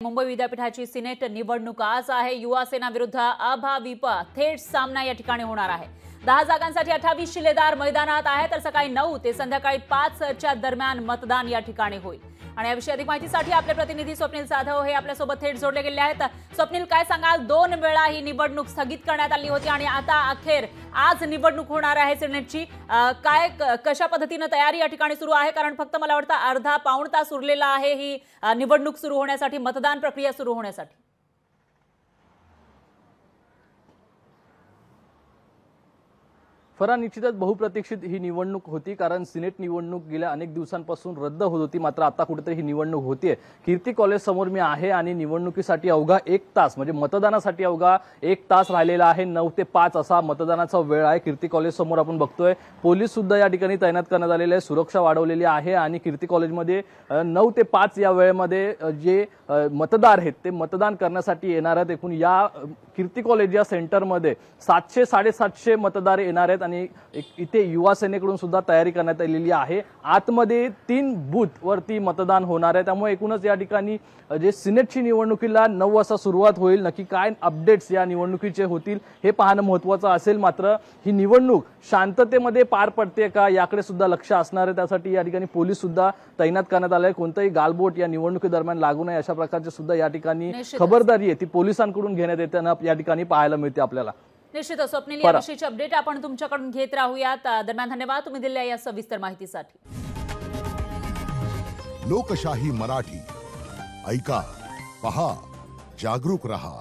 मुंबई विद्यापीठाची सिनेट निवडणूक आज आहे। युवा सेना विरुद्ध अभाविप थेट सामना या ठिकाणी होणार आहे। 10 जागांसाठी 28 शिलेदार मैदानात आहेत, तर सकाळी 9 ते संध्याकाळी 5 च्या दरम्यान मतदान या ठिकाणी होईल। आणि याविषयी अधिक माहितीसाठी आपले प्रतिनिधी स्वप्नील जाधव हे आपल्या सोबत थेट जोडले गेले आहेत। स्वप्नील, काय सांगाल? 2 वेळा ही निवडणूक स्थगित करण्यात आली होती आणि आता अखेर आज निवडणूक होणार आहे सिनेटची। काय कशा पद्धतीने तयारी या ठिकाणी सुरू आहे? कारण फक्त मला वाटतं अर्धा पाऊण तास उरलेला आहे ही निवडणूक सुरू होण्यासाठी, मतदान प्रक्रिया सुरू होण्यासाठी। फरा, निश्चितच बहुप्रतीक्षित ही निवडणूक होती, कारण सिनेट निवडणूक गेल्या अनेक दिवसांपासून रद्द होत होती। मात्र आता कुठेतरी ही निवडणूक होतीये। कीर्ती कॉलेज समोर मी आहे आणि निवडणुकीसाठी अवघा 1 तास म्हणजे मतदानासाठी अवघा 1 तास राहिलेला आहे। 9 ते 5 असा मतदानाचा वेळ आहे। कीर्ती कॉलेज समोर आपण बघतोय पोलीस सुद्धा या ठिकाणी तैनात करण्यात आलेले आहे, सुरक्षा वाढवलेली आहे आणि कीर्ती कॉलेजमध्ये 9 ते 5 या वेळेमध्ये जे मतदार आहेत ते मतदान करण्यासाठी येणार आहेत। एकूण या कीर्ती कॉलेज या सेंटरमध्ये 700-750 मतदार येणार आहेत आणि इथे युवा सेनेकडून सुद्धा तयारी करण्यात आलेली आहे। आतमध्ये 3 बूथ वरती मतदान होणार आहे। त्यामुळे एकूणच या ठिकाणी जे सिनेटची निवडणुकीला 9 वाजता सुरुवात होईल। नक्की काय अपडेट्स या निवडणुकीचे होतील हे पाहणं महत्त्वाचं असेल। मात्र ही निवडणूक शांततेमध्ये पार पडते का याकडे सुद्धा लक्ष असणार आहे। त्यासाठी या ठिकाणी पोलीस सुद्धा तैनात करण्यात आले आहे। कोणताही गालबोट या निवडणुकीदरम्यान लागू नये अशा प्रकारचे सुद्धा या ठिकाणी खबरदारी आहे ती पोलिसांकडून घेण्यात येताना या ठिकाणी पाहायला मिळते आपल्याला। निश्चितच स्वप्नील, याविषयीची अपडेट आपण तुमच्याकडून घेत राहूयात। दरम्यान धन्यवाद तुम्ही दिलेल्या या सविस्तर माहितीसाठी। लोकशाही मराठी ऐका, पहा, जागरूक रहा।